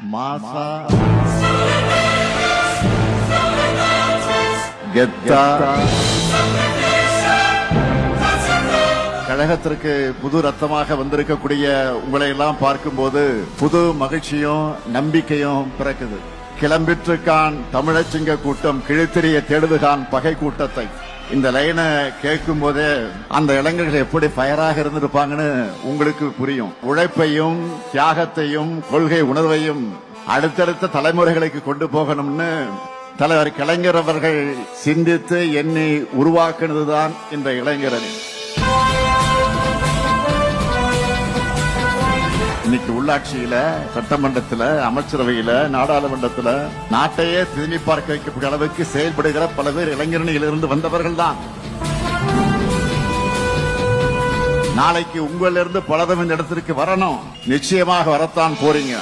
மாசா கெத்தா கழகத்திற்கு புது ரத்தமாக வந்திருக்கக்கூடிய உங்களை எல்லாம் பார்க்கும்போது புது மகிழ்ச்சியும் நம்பிக்கையும் பிறக்குது. கிளம்பிற்றுக்கான் தமிழச்சிங்க கூட்டம் கிழித்திரிய தேடுதுகான் பகை கூட்டத்தை. இந்த லைனை கேட்கும் போதே அந்த இளைஞர்கள் எப்படி ஃபயராக இருந்திருப்பாங்கன்னு உங்களுக்கு புரியும். உழைப்பையும் தியாகத்தையும் கொள்கை உணர்வையும் அடுத்தடுத்த தலைமுறைகளுக்கு கொண்டு போகணும்னு தலைவர் கலைஞர் அவர்கள் சிந்தித்து எண்ணி உருவாக்குனதுதான் இந்த இளைஞரணி. இன்னைக்கு உள்ளாட்சியில, சட்டமன்றத்தில், அமைச்சரவையில, நாடாளுமன்றத்தில் நாட்டையே திரும்பி பார்க்க வைக்கக்கூடிய அளவுக்கு செயல்படுகிற பல பேர் இளைஞரணியிலிருந்து வந்தவர்கள் தான். நாளைக்கு உங்களிலிருந்து பலரும் இந்த இடத்திற்கு வரணும். நிச்சயமாக வரத்தான் போறீங்க.